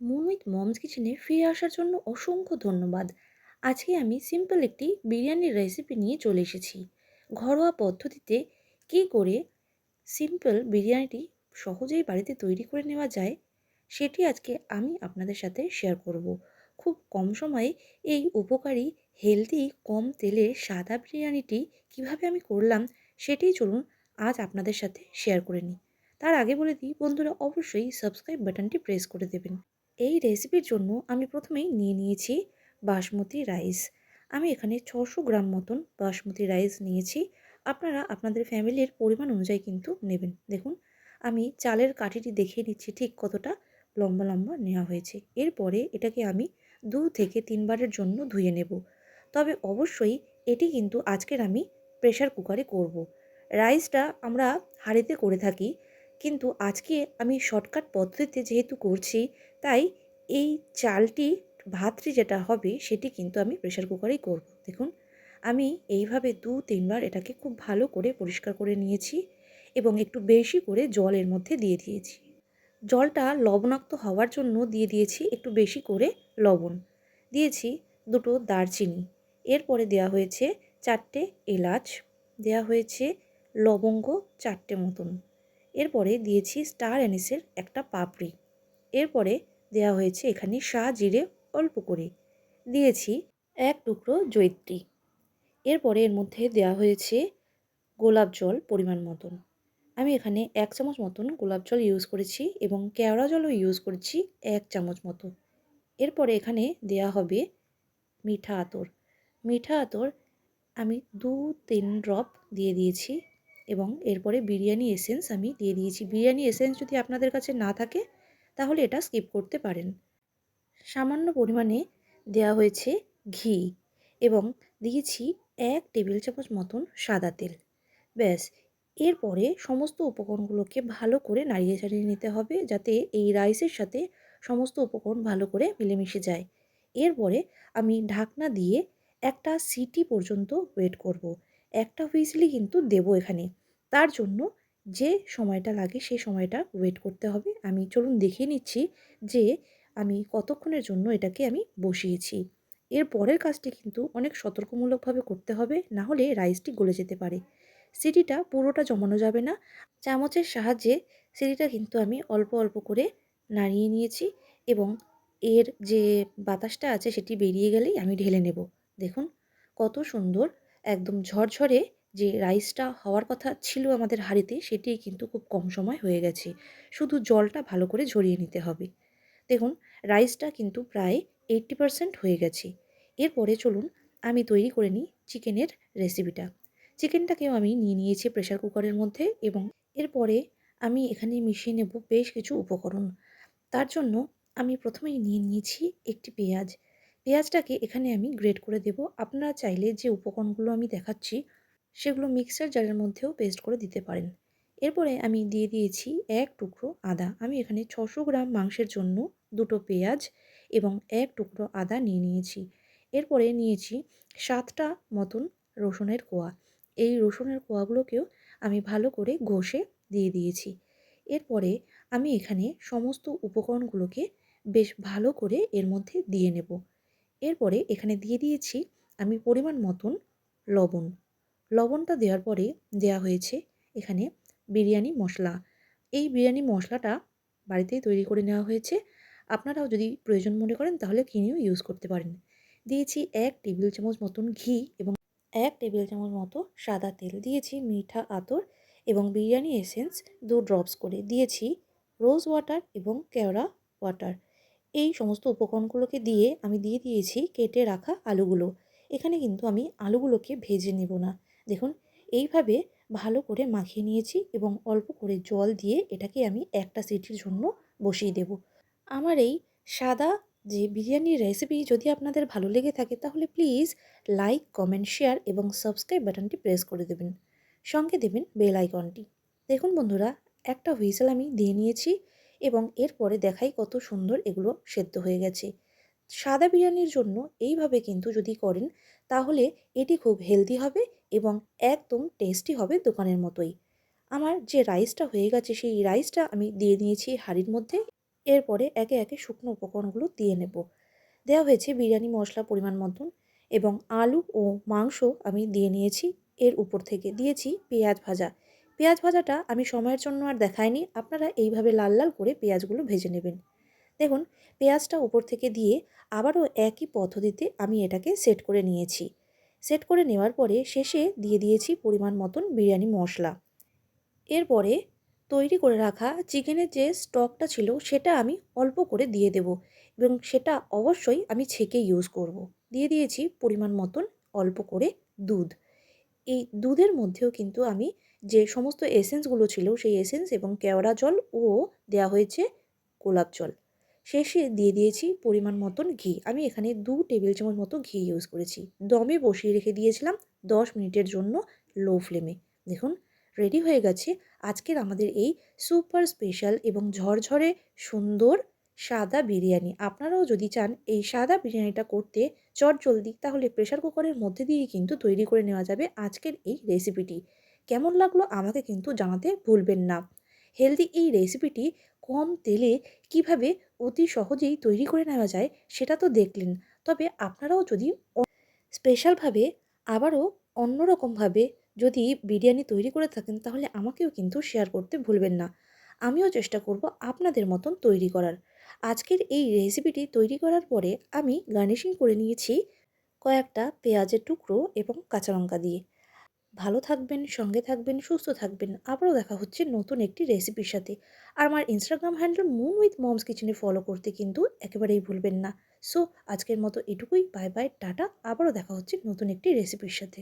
Moon with moms কিচেনে ফিরে আসার জন্য অসংখ্য ধন্যবাদ। আজকে আমি সিম্পল একটি বিরিয়ানির রেসিপি নিয়ে চলে এসেছি। ঘরোয়া পদ্ধতিতে কী করে সিম্পল বিরিয়ানিটি সহজেই বাড়িতে তৈরি করে নেওয়া যায়, সেটি আজকে আমি আপনাদের সাথে শেয়ার করব। খুব কম সময়ে এই উপকারী, হেলদি, কম তেলের সাদা বিরিয়ানিটি কিভাবে আমি করলাম, সেটিই চলুন আজ আপনাদের সাথে শেয়ার করে নিই। তার আগে বলে দিই বন্ধুরা, অবশ্যই সাবস্ক্রাইব বাটনটি প্রেস করে দেবেন। এই রেসিপির জন্য আমি প্রথমেই নিয়ে নিয়েছি বাসমতি রাইস। আমি এখানে 600 গ্রাম মতন বাসমতি রাইস নিয়েছি। আপনারা আপনাদের ফ্যামিলির পরিমাণ অনুযায়ী কিন্তু নেবেন। দেখুন, আমি চালের কাঠিটি দেখিয়ে দিচ্ছি ঠিক কতটা লম্বা লম্বা নেওয়া হয়েছে। এরপরে এটাকে আমি 2 থেকে 3 বারের জন্য ধুয়ে নেব। তবে অবশ্যই এটি কিন্তু আজকের আমি প্রেশার কুকারে করব। রাইসটা আমরা হাঁড়িতে করে থাকি, কিন্তু আজকে আমি শর্টকাট পদ্ধতিতে যেহেতু করছি, তাই এই চালটি, ভাতটি যেটা হবে সেটি কিন্তু আমি প্রেশার কুকারেই করব। দেখুন, আমি এইভাবে 2-3 বার এটাকে খুব ভালো করে পরিষ্কার করে নিয়েছি এবং একটু বেশি করে জল এর মধ্যে দিয়ে দিয়েছি। জলটা লবণাক্ত হওয়ার জন্য দিয়ে দিয়েছি একটু বেশি করে লবণ। দিয়েছি 2টো দারচিনি। এরপরে দেওয়া হয়েছে 4টে এলাচ, দেওয়া হয়েছে লবঙ্গ 4টে মতন। এরপরে দিয়েছি স্টার অ্যানিসের একটা পাপড়ি। এরপরে দেওয়া হয়েছে এখানে জিরে অল্প করে। দিয়েছি 1 টুকরো জয়িত্রী। এরপরে এর মধ্যে দেওয়া হয়েছে গোলাপ জল পরিমাণ মতন। আমি এখানে 1 চামচ মতন গোলাপ জল ইউজ করেছি এবং কেওড়া জলও ইউজ করেছি 1 চামচ মতো। এরপরে এখানে দেওয়া হবে মিঠা আতর। মিঠা আতর আমি 2-3 ড্রপ দিয়ে দিয়েছি এবং এরপরে বিরিয়ানি এসেন্স আমি দিয়ে দিয়েছি। বিরিয়ানি এসেন্স যদি আপনাদের কাছে না থাকে তাহলে এটা স্কিপ করতে পারেন। সামান্য পরিমাণে দেওয়া হয়েছে ঘি এবং দিয়েছি 1 টেবিল চামচ মতন সাদা তেল। ব্যাস, এরপরে সমস্ত উপকরণগুলোকে ভালো করে নাড়িয়ে চাড়িয়ে নিতে হবে, যাতে এই রাইসের সাথে সমস্ত উপকরণ ভালো করে মিলেমিশে যায়। এরপরে আমি ঢাকনা দিয়ে একটা সিটি পর্যন্ত ওয়েট করব। একটা হুইসেলই কিন্তু দেবো এখানে। তার জন্য যে সময়টা লাগে সেই সময়টা ওয়েট করতে হবে। আমি চলুন দেখিয়ে নিচ্ছি যে আমি কতক্ষণের জন্য এটাকে আমি বসিয়েছি। এর পরের কাজটি কিন্তু অনেক সতর্কমূলকভাবে করতে হবে, না হলে রাইসটি গলে যেতে পারে। সিটিটা পুরোটা জমানো যাবে না। চামচের সাহায্যে সিটিটা কিন্তু আমি অল্প অল্প করে নাড়িয়ে নিয়েছি এবং এর যে বাতাসটা আছে সেটি বেরিয়ে গেলেই আমি ঢেলে নেব। দেখুন কত সুন্দর, একদম ঝরঝরে যে রাইসটা হওয়ার কথা ছিল আমাদের হাঁড়িতে, সেটি কিন্তু খুব কম সময় হয়ে গেছে। শুধু জলটা ভালো করে ঝরিয়ে নিতে হবে। দেখুন, রাইসটা কিন্তু প্রায় 80% হয়ে গেছে। এরপরে চলুন আমি তৈরি করে নিই চিকেনের রেসিপিটা। চিকেনটাকেও আমি নিয়ে নিয়েছি প্রেশার কুকারের মধ্যে এবং এরপরে আমি এখানে মিশিয়ে নেব বেশ কিছু উপকরণ। তার জন্য আমি প্রথমেই নিয়ে নিয়েছি একটি পেঁয়াজ। পেঁয়াজটাকে এখানে আমি গ্রেট করে দেব। আপনারা চাইলে যে উপকরণগুলো আমি দেখাচ্ছি সেগুলো মিক্সার জারের মধ্যেও পেস্ট করে দিতে পারেন। এরপরে আমি দিয়ে দিয়েছি 1 টুকরো আদা। আমি এখানে 600 গ্রাম মাংসের জন্য 2টো পেঁয়াজ এবং 1 টুকরো আদা নিয়ে নিয়েছি। এরপরে নিয়েছি 7টা মতন রসুনের কোয়া। এই রসুনের কোয়াগুলোকেও আমি ভালো করে ঘষে দিয়ে দিয়েছি। এরপরে আমি এখানে সমস্ত উপকরণগুলোকে বেশ ভালো করে এর মধ্যে দিয়ে নেব। এরপরে এখানে দিয়ে দিয়েছি আমি পরিমাণ মতন লবণ। লবণটা দেওয়ার পরে দেওয়া হয়েছে এখানে বিরিয়ানি মশলা। এই বিরিয়ানি মশলাটা বাড়িতেই তৈরি করে নেওয়া হয়েছে। আপনারাও যদি প্রয়োজন মনে করেন তাহলে কিনেও ইউজ করতে পারেন। দিয়েছি 1 টেবিল চামচ মতন ঘি এবং 1 টেবিল চামচ মতো সাদা তেল। দিয়েছি মিঠা আতর এবং বিরিয়ানি এসেন্স 2 ড্রপস করে। দিয়েছি রোজ ওয়াটার এবং কেওড়া ওয়াটার। এই সমস্ত উপকরণগুলোকে দিয়ে আমি দিয়ে দিয়েছি কেটে রাখা আলুগুলো। এখানে কিন্তু আমি আলুগুলোকে ভেজে নেব না। দেখুন, এইভাবে ভালো করে মাখিয়ে নিয়েছি এবং অল্প করে জল দিয়ে এটাকে আমি একটা সিটির জন্য বসিয়ে দেব। আমার এই সাদা যে বিরিয়ানির রেসিপি যদি আপনাদের ভালো লেগে থাকে তাহলে প্লিজ লাইক, কমেন্ট, শেয়ার এবং সাবস্ক্রাইব বাটনটি প্রেস করে দেবেন। সঙ্গে দেবেন বেল আইকনটি। দেখুন বন্ধুরা, একটা হুইসেল আমি দিয়ে নিয়েছি এবং এরপরে দেখাই কত সুন্দর এগুলো সেদ্ধ হয়ে গেছে। সাদা বিরিয়ানির জন্য এইভাবে কিন্তু যদি করেন তাহলে এটি খুব হেলদি হবে এবং একদম টেস্টি হবে দোকানের মতোই। আমার যে রাইসটা হয়ে গেছে সেই রাইসটা আমি দিয়ে নিয়েছি হাঁড়ির মধ্যে এরপরে একে একে শুকনো উপকরণগুলো দিয়ে নেব। দেওয়া হয়েছে বিরিয়ানি মশলা পরিমাণ মতন এবং আলু ও মাংস আমি দিয়ে নিয়েছি। এর উপর থেকে দিয়েছি পেঁয়াজ ভাজা। পেঁয়াজ ভাজাটা আমি সময়ের জন্য আর দেখাইনি, আপনারা এইভাবে লাল লাল করে পেঁয়াজগুলো ভেজে নেবেন। দেখুন, পেঁয়াজটা উপর থেকে দিয়ে আবারও একই পদ্ধতিতে আমি এটাকে সেট করে নিয়েছি। সেট করে নেওয়ার পরে শেষে দিয়ে দিয়েছি পরিমাণ মতন বিরিয়ানি মশলা। এরপরে তৈরি করে রাখা চিকেনের যে স্টকটা ছিল সেটা আমি অল্প করে দিয়ে দেব এবং সেটা অবশ্যই আমি ছেঁকে ইউজ করব। দিয়ে দিয়েছি পরিমাণ মতন অল্প করে দুধ। এই দুধের মধ্যেও কিন্তু আমি যে সমস্ত এসেন্সগুলো ছিল সেই এসেন্স এবং কেওড়া জল ও দেওয়া হয়েছে গোলাপ জল। শেষে দিয়ে দিয়েছি পরিমাণ মতন ঘি। আমি এখানে 2 টেবিল চামচ মতো ঘি ইউজ করেছি। দমে বসিয়ে রেখে দিয়েছিলাম 10 মিনিটের জন্য লো ফ্লেমে। দেখুন, রেডি হয়ে গেছে আজকের আমাদের এই সুপার স্পেশাল এবং ঝরঝরে সুন্দর সাদা বিরিয়ানি। আপনারাও যদি চান এই সাদা বিরিয়ানিটা করতে চটজলদি, তাহলে প্রেসার কুকারের মধ্যে দিয়েই কিন্তু তৈরি করে নেওয়া যাবে আজকের এই রেসিপিটি। কেমন লাগলো আমাকে কিন্তু জানাতে ভুলবেন না। হেলদি এই রেসিপিটি কম তেলে কিভাবে অতি সহজেই তৈরি করে নেওয়া যায় সেটা তো দেখলেন। তবে আপনারাও যদি স্পেশালভাবে আবারও অন্যরকমভাবে যদি বিরিয়ানি তৈরি করে থাকেন তাহলে আমাকেও কিন্তু শেয়ার করতে ভুলবেন না। আমিও চেষ্টা করব আপনাদের মতন তৈরি করার। আজকের এই রেসিপিটি তৈরি করার পরে আমি গার্নিশিং করে নিয়েছি কয়েকটা পেঁয়াজের টুকরো এবং কাঁচা লঙ্কা দিয়ে। ভালো থাকবেন, সঙ্গে থাকবেন, সুস্থ থাকবেন। আবারও দেখা হচ্ছে নতুন একটি রেসিপির সাথে। আর আমার Instagram handle moon with moms কিচেনে ফলো করতে কিন্তু একেবারেই ভুলবেন না। সো আজকের মতো এটুকুই। Bye bye, tata. আবারও দেখা হচ্ছে নতুন একটি রেসিপির সাথে।